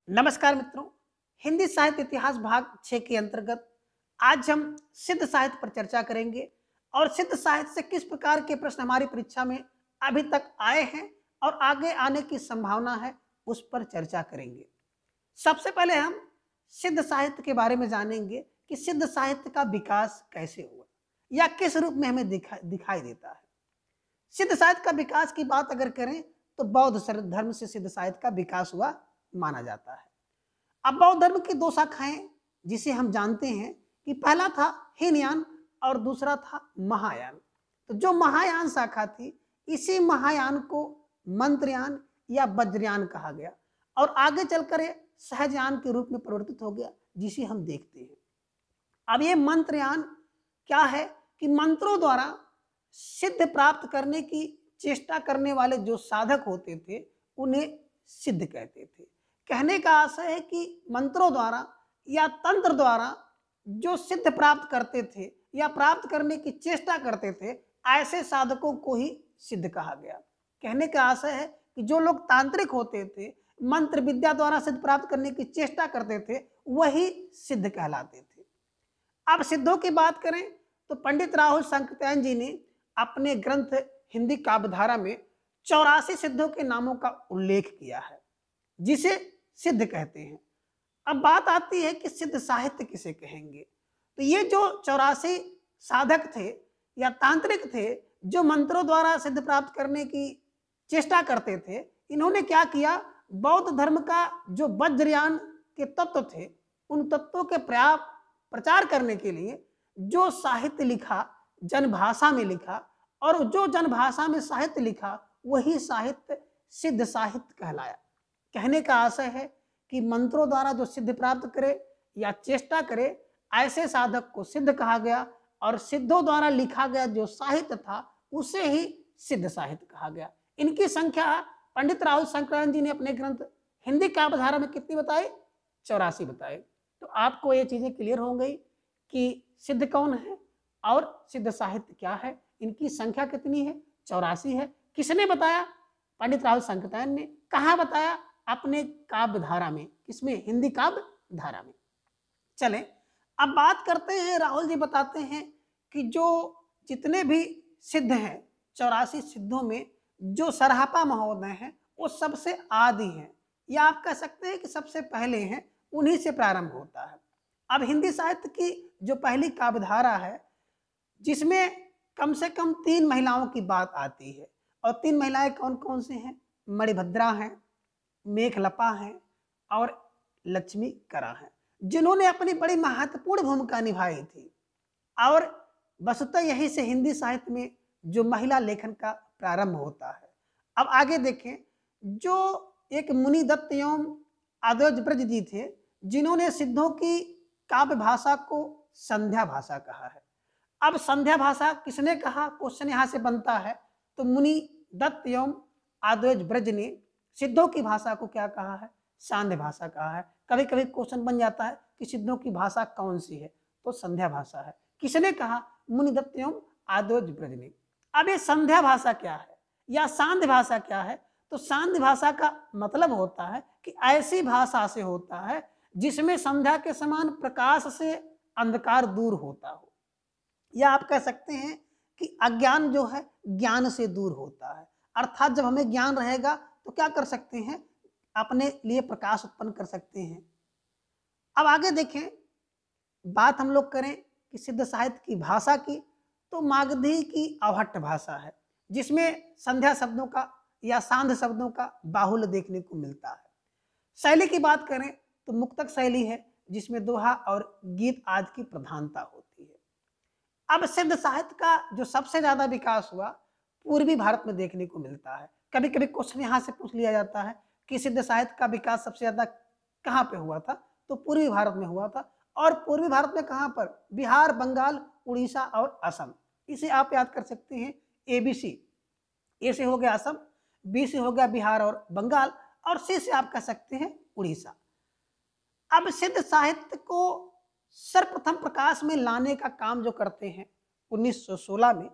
नमस्कार मित्रों। हिंदी साहित्य इतिहास भाग 6 के अंतर्गत आज हम सिद्ध साहित्य पर चर्चा करेंगे और सिद्ध साहित्य से किस प्रकार के प्रश्न हमारी परीक्षा में अभी तक आए हैं और आगे आने की संभावना है, उस पर चर्चा करेंगे। सबसे पहले हम सिद्ध साहित्य के बारे में जानेंगे कि सिद्ध साहित्य का विकास कैसे हुआ या किस रूप में हमें दिखाई देता है। सिद्ध साहित्य का विकास की बात अगर करें तो बौद्ध धर्म से सिद्ध साहित्य का विकास हुआ माना जाता है। अब बौद्ध धर्म की दो शाखाएं जिसे हम जानते हैं कि पहला था हीनयान और दूसरा था महायान। तो जो महायान शाखा थी, इसी महायान को मंत्रयान या वज्रयान कहा गया और आगे चलकर ये सहजयान के रूप में परिवर्तित हो गया, जिसे हम देखते हैं। अब ये मंत्रयान क्या है कि मंत्रों द्वारा सिद्ध प्राप्त करने की चेष्टा करने वाले जो साधक होते थे उन्हें सिद्ध कहते थे। कहने का आशय है कि मंत्रों द्वारा या तंत्र द्वारा जो सिद्ध प्राप्त करते थे या प्राप्त करने की चेष्टा करते थे, ऐसे साधकों को ही सिद्ध कहा गया। कहने का आशय है कि जो लोग तांत्रिक होते थे, मंत्र विद्या द्वारा सिद्ध प्राप्त करने की चेष्टा करते थे, वही सिद्ध कहलाते थे। अब सिद्धों की बात करें तो पंडित राहुल संकृत्यायन जी ने अपने ग्रंथ हिंदी काव्यधारा में 84 सिद्धों के नामों का उल्लेख किया है, जिसे सिद्ध कहते हैं। अब बात आती है कि सिद्ध साहित्य किसे कहेंगे। तो ये जो 84 साधक थे या तांत्रिक थे, जो मंत्रों द्वारा सिद्ध प्राप्त करने की चेष्टा करते थे, इन्होंने क्या किया, बौद्ध धर्म का जो वज्रयान के तत्व थे, उन तत्वों के प्रचार करने के लिए जो साहित्य लिखा, जनभाषा में लिखा, और जो जनभाषा में साहित्य लिखा वही साहित्य सिद्ध साहित्य कहलाया। कहने का आशय है कि मंत्रों द्वारा जो सिद्ध प्राप्त करे या चेष्टा करे, ऐसे साधक को सिद्ध कहा गया और सिद्धों द्वारा लिखा गया जो साहित्य था उसे ही सिद्ध साहित्य कहा गया। इनकी संख्या पंडित राहुल संकृत्यायन जी ने अपने ग्रंथ हिंदी काव्यधारा में कितनी बताई, 84 बताए। तो आपको ये चीजें क्लियर हो गई कि सिद्ध कौन है और सिद्ध साहित्य क्या है, इनकी संख्या कितनी है, 84 है। किसने बताया, पंडित राहुल संकृत्यायन ने। कहाँ बताया, अपने काव्य धारा में। किसमें, हिंदी काव्य धारा में। चले अब बात करते हैं, राहुल जी बताते हैं कि जो जितने भी सिद्ध हैं, 84 सिद्धों में जो सरहापा महोदय हैं वो सबसे आदि हैं, या आप कह सकते हैं कि सबसे पहले हैं, उन्हीं से प्रारंभ होता है। अब हिंदी साहित्य की जो पहली काव्यधारा है, जिसमें कम से कम 3 महिलाओं की बात आती है, और 3 महिलाएं कौन कौन सी हैं, मणिभद्रा हैं, मेघलपा हैं और लक्ष्मी करा हैं, जिन्होंने अपनी बड़ी महत्वपूर्ण भूमिका निभाई थी। और वस्तुतः यहीं से हिंदी साहित्य में जो महिला लेखन का प्रारंभ होता है। अब आगे देखें, जो एक मुनि दत्त एवं आद्वज ब्रज जी थे, जिन्होंने सिद्धों की काव्य भाषा को संध्या भाषा कहा है। अब संध्या भाषा किसने कहा, क्वेश्चन यहां से बनता है। तो मुनि दत्त एवं आद्वज ब्रज ने सिद्धों की भाषा को क्या कहा है, सांध्य भाषा कहा है। कभी कभी क्वेश्चन बन जाता है कि सिद्धों की भाषा कौन सी है, तो संध्या भाषा है। किसने कहा, मुनि दत्त एवं आद्वज ब्रज ने। अब ये संध्या भाषा क्या है या सांध्य भाषा क्या है, तो सांध्य भाषा का मतलब होता है कि ऐसी भाषा से होता है जिसमें संध्या के समान प्रकाश से अंधकार दूर होता हो, या आप कह सकते हैं कि अज्ञान जो है ज्ञान से दूर होता है। अर्थात जब हमें ज्ञान रहेगा तो क्या कर सकते हैं, अपने लिए प्रकाश उत्पन्न कर सकते हैं। अब आगे देखें, बात हम लोग करें कि सिद्ध साहित्य की भाषा की, तो मागधी की अवहट्ट भाषा है, जिसमें संध्या शब्दों का या सांध्य शब्दों का बाहुल्य देखने को मिलता है। शैली की बात करें तो मुक्तक शैली है, जिसमें दोहा और गीत आदि की प्रधानता होती है। अब सिद्ध साहित्य का जो सबसे ज्यादा विकास हुआ पूर्वी भारत में देखने को मिलता है। कभी कभी क्वेश्चन यहाँ से पूछ लिया जाता है कि सिद्ध साहित्य का विकास सबसे ज्यादा कहाँ पे हुआ था, तो पूर्वी भारत में हुआ था। और पूर्वी भारत में कहाँ पर, बिहार, बंगाल, उड़ीसा और असम। इसे आप याद कर सकते हैं ABC। ए से हो गया असम, बी से हो गया बिहार और बंगाल, और सी से आप कह सकते हैं उड़ीसा। अब सिद्ध साहित्य को सर्वप्रथम प्रकाश में लाने का काम जो करते हैं 1916 में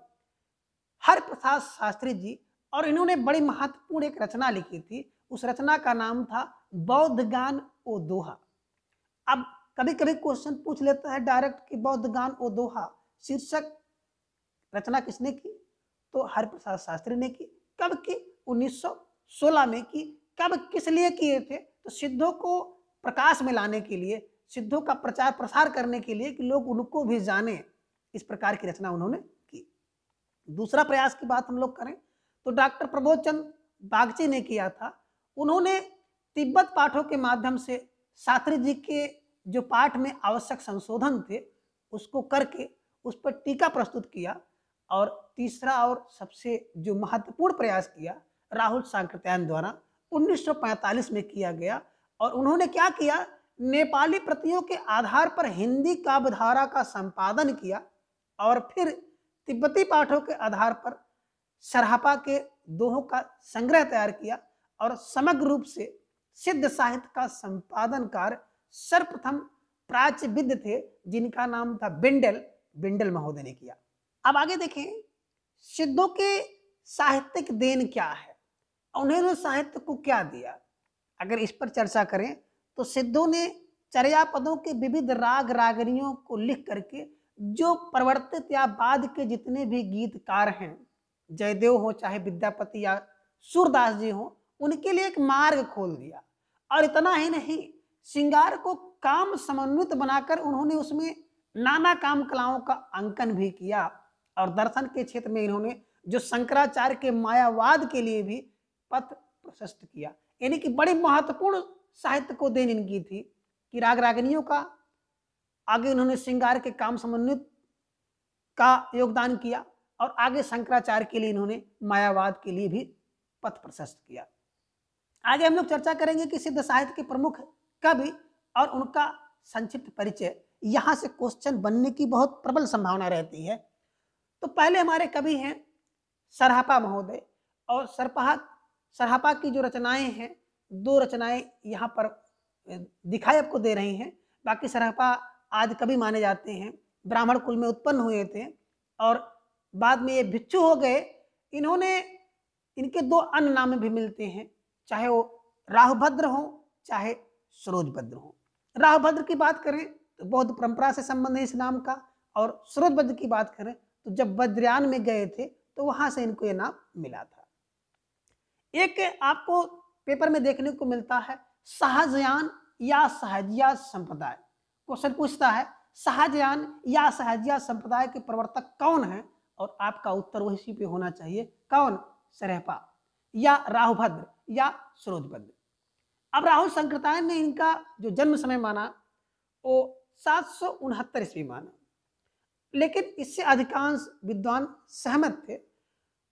हरप्रसाद शास्त्री जी, और इन्होंने बड़ी महत्वपूर्ण एक रचना लिखी थी। उस रचना का नाम था बौद्ध गान ओ दोहा। अब कभी कभी क्वेश्चन पूछ लेता है डायरेक्ट कि बौद्ध गान ओ दोहा शीर्षक रचना किसने की? तो हरिप्रसाद शास्त्री ने की। कब की? 1916 में की। कब, किस लिए किए थे? तो सिद्धों को प्रकाश में लाने के लिए, सिद्धों का प्रचार प्रसार करने के लिए कि लोग उनको भी जाने, इस प्रकार की रचना उन्होंने की। दूसरा प्रयास की बात हम लोग करें तो डॉक्टर प्रबोध चंद बागची ने किया था। उन्होंने तिब्बत पाठों के माध्यम से शास्त्री जी के जो पाठ में आवश्यक संशोधन थे उसको करके उस पर टीका प्रस्तुत किया। और तीसरा और सबसे जो महत्वपूर्ण प्रयास किया राहुल सांकृत्यायन द्वारा 1945 में किया गया। और उन्होंने क्या किया? नेपाली प्रतियों के आधार पर हिंदी काव्यधारा का संपादन किया और फिर तिब्बती पाठों के आधार पर सरहपा के दोहों का संग्रह तैयार किया और समग्र रूप से सिद्ध साहित्य का संपादन कार्य सर्वप्रथम प्राच्यविद थे जिनका नाम था बिंडल महोदय ने किया। अब आगे देखें सिद्धों के साहित्यिक देन क्या है, उन्होंने साहित्य को क्या दिया। अगर इस पर चर्चा करें तो सिद्धों ने चर्या पदों के विविध राग रागनियों को लिख करके जो प्रवर्तित या बाद के जितने भी गीतकार हैं, जयदेव हो चाहे विद्यापति या सूरदास जी हो, उनके लिए एक मार्ग खोल दिया। और इतना ही नहीं, श्रृंगार को काम समन्वित बनाकर उन्होंने उसमें नाना काम कलाओं का अंकन भी किया। और दर्शन के क्षेत्र में इन्होंने जो शंकराचार्य के मायावाद के लिए भी पथ प्रशस्त किया। यानी कि बड़ी महत्वपूर्ण साहित्य को देन इनकी थी कि राग रागनियों का आगे उन्होंने श्रृंगार के काम समन्वित का योगदान किया और आगे शंकराचार्य के लिए इन्होंने मायावाद के लिए भी पथ प्रशस्त किया। आगे हम लोग चर्चा करेंगे कि सिद्ध साहित्य के प्रमुख कवि और उनका संक्षिप्त परिचय। यहां से क्वेश्चन बनने की बहुत प्रबल संभावना रहती है। तो पहले हमारे कवि हैं सरहपा महोदय। और सरहपा की जो रचनाएं हैं, दो रचनाएं यहाँ पर दिखाई आपको दे रही हैं। बाकी सरहपा आदि कवि माने जाते हैं, ब्राह्मण कुल में उत्पन्न हुए थे और बाद में ये भिक्षु हो गए। इन्होंने, इनके दो अन्य नाम भी मिलते हैं, चाहे वो राहुभद्र हो चाहे सरोजभद्र हो। राहुभद्र की बात करें तो बौद्ध परंपरा से संबंध है इस नाम का, और सरोजभद्र की बात करें तो जब वज्रयान में गए थे तो वहां से इनको ये नाम मिला था। एक आपको पेपर में देखने को मिलता है सहजयान या सहजिया संप्रदाय। क्वेश्चन पूछता है सहजयान या सहजिया संप्रदाय के प्रवर्तक कौन है, और आपका उत्तर वही पे होना चाहिए, कौन? सरहपा या राहुभद्र या सरोजभद्र। अब राहुल सांकृत्यायन ने इनका जो जन्म समय माना वो 769 ईस्वी माना, लेकिन इससे अधिकांश विद्वान सहमत थे।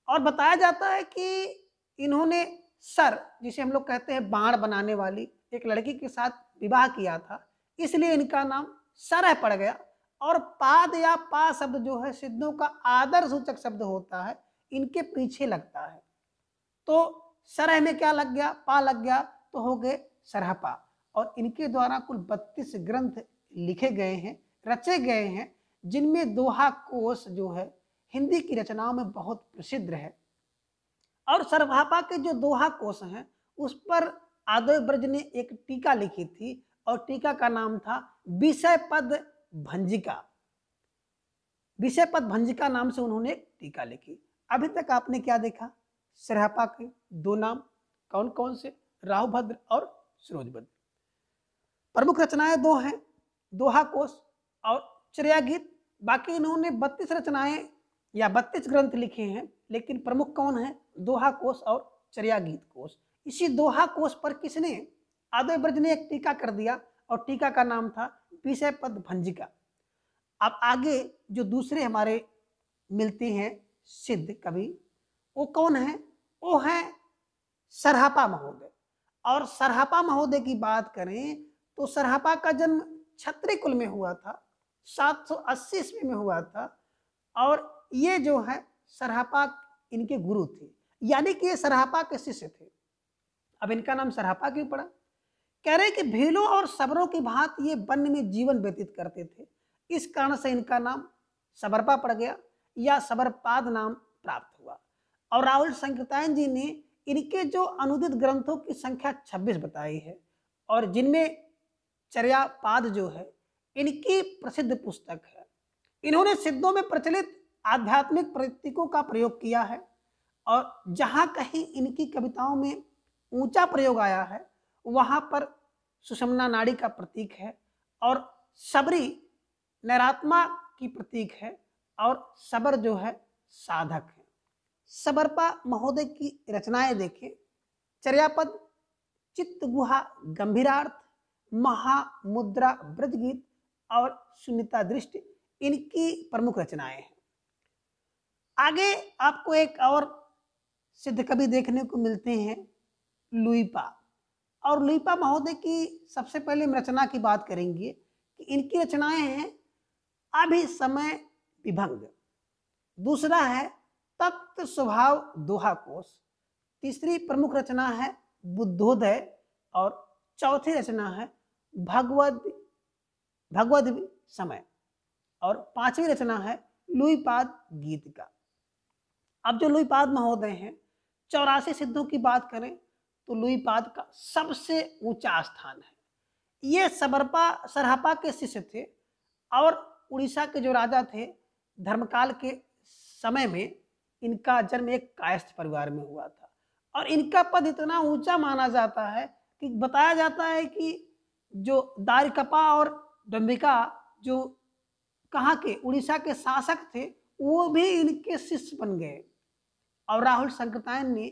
और बताया जाता है कि इन्होंने सर, जिसे हम लोग कहते हैं बाण बनाने वाली, एक लड़की के साथ विवाह किया था, इसलिए इनका नाम सरह पड़ गया। और पाद या पा शब्द जो है सिद्धों का आदर सूचक शब्द होता है, इनके पीछे लगता है। तो सरह में क्या लग गया? पा लग गया, तो हो गए सरहपा। और इनके द्वारा कुल 32 ग्रंथ लिखे गए हैं, रचे गए हैं, जिनमें दोहा कोश जो है हिंदी की रचनाओं में बहुत प्रसिद्ध है। और सरहपा के जो दोहा कोश हैं उस पर आदय ब्रज ने एक टीका लिखी थी और टीका का नाम था विषय पद भंजिका। विषय पद भंजिका नाम से उन्होंने एक टीका लिखी। अभी तक आपने क्या देखा? सरहपा के दो नाम कौन कौन से? राहुभद्र और सरोजभद्र। प्रमुख रचनाएं दो हैं, दोहा कोश और चर्या गीत। बाकी इन्होंने 32 रचनाएं या 32 ग्रंथ लिखे हैं, लेकिन प्रमुख कौन है? दोहा कोश और चर्या गीत कोश। इसी दोहा कोश पर किसने? आदय ब्रज ने एक टीका कर दिया और टीका का नाम था विषय पद भंजिका। अब आगे जो दूसरे हमारे मिलते हैं सिद्ध कवि, वो कौन है? वो है सरहपा महोदय। और सरहपा महोदय की बात करें तो सरहपा का जन्म क्षत्रिय कुल में हुआ था, 780 ईस्वी में हुआ था। और ये जो है सरहपा इनके गुरु थे, यानी कि ये सरहपा के शिष्य थे। अब इनका नाम सरहपा क्यों पड़ा? कह रहे कि भीलों और सबरों की भांति ये वन में जीवन व्यतीत करते थे, इस कारण से इनका नाम सबरपा पड़ गया या सबरपाद नाम प्राप्त हुआ। और राहुल सांकृत्यायन जी ने इनके जो अनुदित ग्रंथों की संख्या 26 बताई है, और जिनमें चर्यापाद जो है इनकी प्रसिद्ध पुस्तक है। इन्होंने सिद्धों में प्रचलित आध्यात्मिक प्रतीकों का प्रयोग किया है और जहां कहीं इनकी कविताओं में ऊंचा प्रयोग आया है वहां पर सुषुम्ना नाड़ी का प्रतीक है और सबरी नैरात्मा की प्रतीक है और सबर जो है साधक है। सबरपा महोदय की रचनाएं देखें। चर्यापद, चित्त गुहा गंभीरार्थ, महामुद्रा ब्रजगीत और सुनीता दृष्टि इनकी प्रमुख रचनाएं हैं। आगे आपको एक और सिद्ध कवि देखने को मिलते हैं, लुईपा। और लुईपा महोदय की सबसे पहले हम रचना की बात करेंगे कि इनकी रचनाएं हैं अभिसमय विभंग, दूसरा है तप्त स्वभाव दोहा कोश, तीसरी प्रमुख रचना है बुद्धोदय और चौथी रचना है भगवद समय और पांचवी रचना है लुईपाद गीत का। अब जो लुईपाद महोदय हैं, 84 सिद्धों की बात करें तो लुईपाद का सबसे ऊंचा स्थान है। ये सरहपा के शिष्य थे और उड़ीसा के जो राजा थे धर्मकाल के समय में इनका जन्म एक कायस्थ परिवार में हुआ था और इनका पद इतना ऊंचा माना जाता है कि बताया जाता है कि जो दारिकपा और डंबिका जो कहाँ के उड़ीसा के शासक थे वो भी इनके शिष्य बन गए। और राहुल संकृतायन ने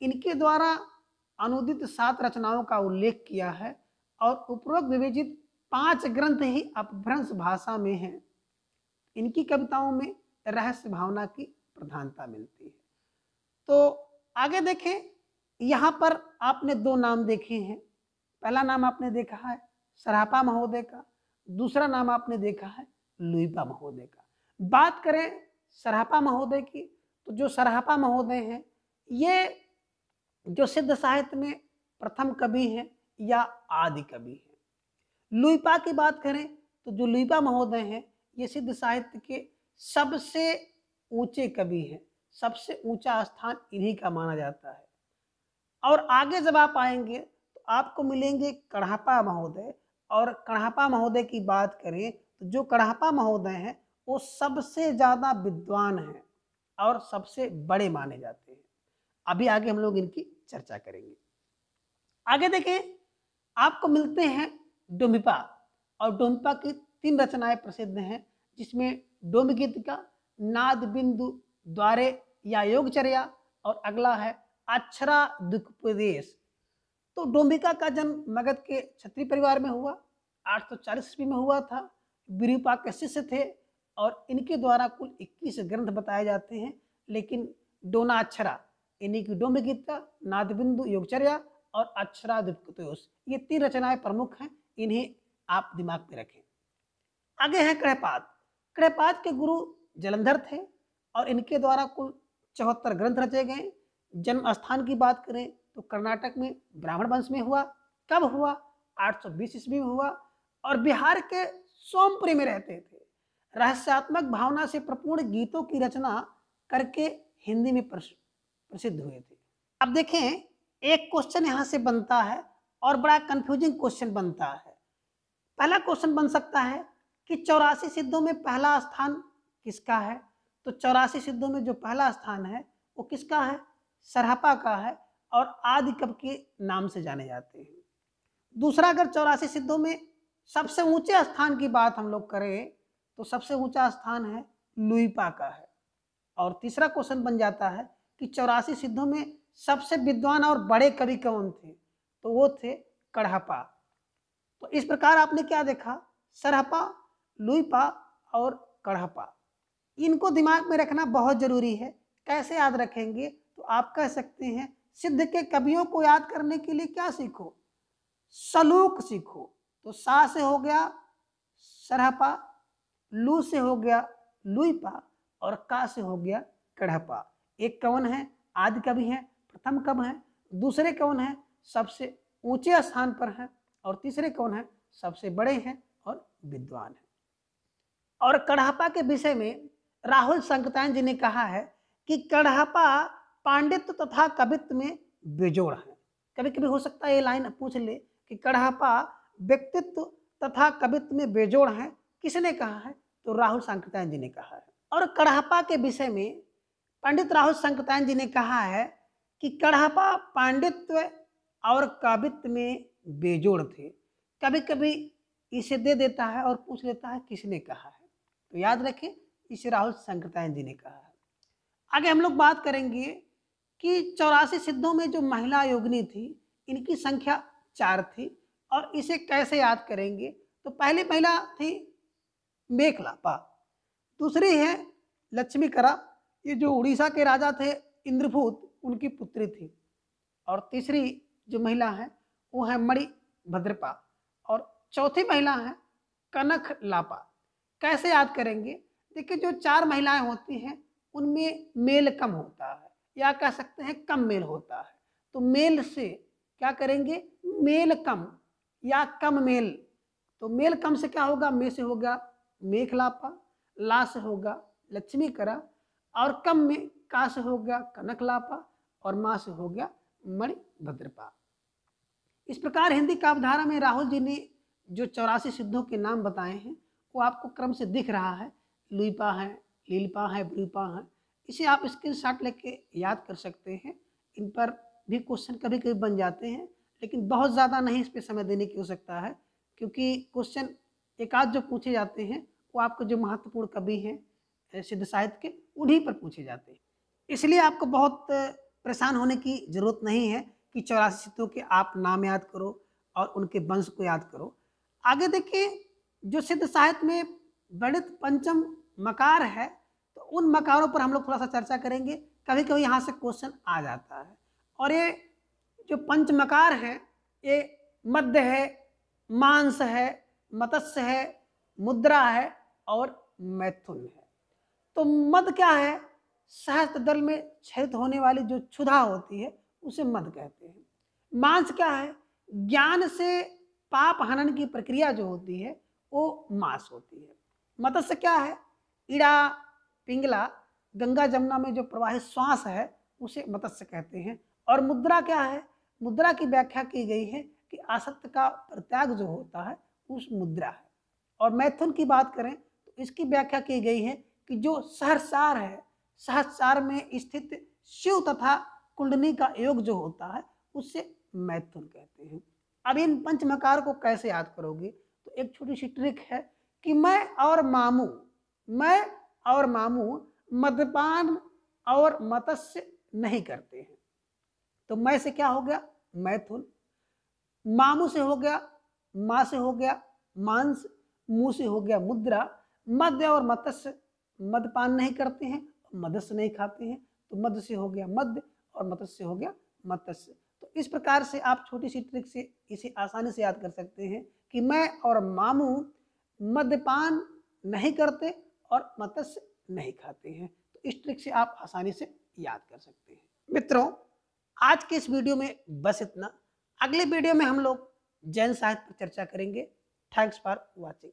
इनके द्वारा अनुदित 7 रचनाओं का उल्लेख किया है और उपरोक्त विवेचित 5 ग्रंथ ही अपभ्रंश भाषा में हैं। इनकी कविताओं में रहस्य भावना की प्रधानता मिलती है। तो आगे देखें, यहाँ पर आपने 2 नाम देखे हैं। पहला नाम आपने देखा है सरहपा महोदय का, दूसरा नाम आपने देखा है लुईपा महोदय का। बात करें सरहपा महोदय की तो जो सरहपा महोदय हैं ये जो सिद्ध साहित्य में प्रथम कवि हैं या आदि कवि हैं। लुईपा की बात करें तो जो लुईपा महोदय हैं ये सिद्ध साहित्य के सबसे ऊंचे कवि हैं, सबसे ऊंचा स्थान इन्हीं का माना जाता है। और आगे जब आप आएंगे तो आपको मिलेंगे कढ़ापा महोदय, और कढ़ापा महोदय की बात करें तो जो कढ़ापा महोदय हैं वो सबसे ज्यादा विद्वान हैं और सबसे बड़े माने जाते हैं। अभी आगे हम लोग इनकी चर्चा करेंगे। आगे देखें, आपको मिलते हैं डोम्बिपा, और डोम्बिपा की 3 रचनाएं प्रसिद्ध हैं जिसमें डोमगीत का नाद बिंदु द्वारे या योगचर्या और अगला है अक्षरा दुखोपदेश। तो डोम्बिका का जन्म मगध के क्षत्रिय परिवार में हुआ, 840 ईस्वी में हुआ था। विरूपा के शिष्य थे और इनके द्वारा कुल 21 ग्रंथ बताए जाते हैं, लेकिन डोना अक्षरा इन्हीं की डोम्बगीत का, नादबिंदु योगचर्या और अक्षरा दुखोपदेश, ये 3 रचनाएं प्रमुख हैं, इन्हें आप दिमाग में रखें। आगे है कड़हपाद। कड़हपाद के गुरु जलंधर थे और इनके द्वारा कुल 74 ग्रंथ रचे गए। जन्म स्थान की बात करें तो कर्नाटक में ब्राह्मण वंश में हुआ। कब हुआ? 820 ईस्वी में हुआ और बिहार के सोमपुरी में रहते थे। रहस्यात्मक भावना से प्रपूर्ण गीतों की रचना करके हिंदी में प्रसिद्ध हुए थे। अब देखें, एक क्वेश्चन यहां से बनता है और बड़ा कंफ्यूजिंग क्वेश्चन बनता है। पहला क्वेश्चन बन सकता है कि 84 सिद्धों में पहला स्थान किसका है? तो 84 सिद्धों में जो पहला स्थान है वो किसका है? सरहपा का है और आदि कवि के नाम से जाने जाते हैं। दूसरा, अगर 84 सिद्धों में सबसे ऊंचे स्थान की बात हम लोग करें तो सबसे ऊंचा स्थान है लुईपा का है। और तीसरा क्वेश्चन बन जाता है कि 84 सिद्धों में सबसे विद्वान और बड़े कवि कौन थे? तो वो थे कड़हपा। तो इस प्रकार आपने क्या देखा? सरहपा, लुईपा और कड़हपा, इनको दिमाग में रखना बहुत जरूरी है। कैसे याद रखेंगे? तो आप कह सकते हैं सिद्ध के कवियों को याद करने के लिए क्या सीखो? सलूक सीखो। तो सा से हो गया सरहपा, लू से हो गया लुईपा और का से हो गया कड़हपा। एक कौन है? आदि कवि हैं, प्रथम कवि हैं। दूसरे कौन है? सबसे ऊंचे स्थान पर हैं। और तीसरे कौन है? सबसे बड़े हैं और विद्वान हैं। और कड़हपा के विषय में राहुल संकृतायन जी ने कहा है कि कड़हपा पांडित्य तथा कवित्व में बेजोड़ है। कभी कभी हो सकता है ये लाइन पूछ ले कि कढ़ापा व्यक्तित्व तथा कवित्व में बेजोड़ है, किसने कहा है? तो राहुल सांकृत्यायन जी ने कहा है। और कढ़ापा के विषय में पंडित राहुल सांकृत्यायन जी ने कहा है कि कढ़ापा पांडित्य और कवित्व में बेजोड़ थे। कभी कभी इसे दे देता है और पूछ लेता है किसने कहा है, तो याद रखें इसे राहुल सांकृत्यायन जी ने कहा है। आगे हम लोग बात करेंगे कि 84 सिद्धों में जो महिला योगिनी थी, इनकी संख्या 4 थी और इसे कैसे याद करेंगे? तो पहली महिला थी मेखलापा, दूसरी है लक्ष्मीकरा, ये जो उड़ीसा के राजा थे इंद्रभूत, उनकी पुत्री थी। और तीसरी जो महिला है वो है मणिभद्रपा और चौथी महिला है कनक लापा। कैसे याद करेंगे? देखिए, जो 4 महिलाएं होती हैं उनमें मेल कम होता है या कह सकते हैं कम मेल होता है, तो मेल से क्या करेंगे? मेल कम या कम मेल। तो मेल कम से क्या होगा? मे से होगा मेखलापा, ला से होगा लक्ष्मीकरा और कम में का से हो गया कनकलापा और माँ से हो गया मणिभद्रपा। इस प्रकार हिंदी काव्यधारा में राहुल जी ने जो 84 सिद्धों के नाम बताए हैं वो आपको क्रम से दिख रहा है। लुईपा है, लीलपा है, ब्रूपा है। इसे आप स्क्रीनशॉट लेके याद कर सकते हैं। इन पर भी क्वेश्चन कभी कभी बन जाते हैं, लेकिन बहुत ज़्यादा नहीं इस पर समय देने की आवश्यकता है, क्योंकि क्वेश्चन एक आध जो पूछे जाते हैं वो आपको जो महत्वपूर्ण कवि हैं सिद्ध साहित्य के, उन्हीं पर पूछे जाते हैं। इसलिए आपको बहुत परेशान होने की जरूरत नहीं है कि 84 सिद्धों के आप नाम याद करो और उनके वंश को याद करो। आगे देखिए, जो सिद्ध साहित्य में वर्णित पंचम मकार है, तो उन मकारों पर हम लोग थोड़ा सा चर्चा करेंगे। कभी कभी यहाँ से क्वेश्चन आ जाता है। और ये जो पंच मकार है, ये मध्य है, मांस है, मत्स्य है, मुद्रा है और मैथुन है। तो मद क्या है? सहस्त्र दल में छेद होने वाली जो क्षुधा होती है उसे मद कहते हैं। मांस क्या है? ज्ञान से पाप हनन की प्रक्रिया जो होती है वो मांस होती है। मत्स्य क्या है? ईड़ा, पिंगला, गंगा जमुना में जो प्रवाहित श्वास है उसे मत्स्य कहते हैं। और मुद्रा क्या है? मुद्रा की व्याख्या की गई है कि आसक्त का परित्याग जो होता है उस मुद्रा है। और मैथुन की बात करें तो इसकी व्याख्या की गई है कि जो सहस्रार है, सहस्रार में स्थित शिव तथा कुंडली का योग जो होता है उससे मैथुन कहते हैं। अब इन पंचमकार को कैसे याद करोगे? तो एक छोटी सी ट्रिक है कि मैं और मामू मद्यपान और मत्स्य नहीं करते हैं। तो मैं से क्या हो गया? मैथुन, मामू से हो गया, माँ से हो गया मांस, मुंह से हो गया मुद्रा। मध्य और मत्स्य मदपान नहीं करते हैं, मत्स्य नहीं खाते हैं, तो मध्य से हो गया मध्य और मत्स्य से हो गया मत्स्य। तो इस प्रकार से आप छोटी सी ट्रिक से इसे आसानी से याद कर सकते हैं कि मैं और मामू मद्यपान नहीं करते और मत्स्य नहीं खाते हैं। तो इस ट्रिक से आप आसानी से याद कर सकते हैं। मित्रों, आज के इस वीडियो में बस इतना। अगले वीडियो में हम लोग जैन साहित्य पर चर्चा करेंगे। Thanks for watching.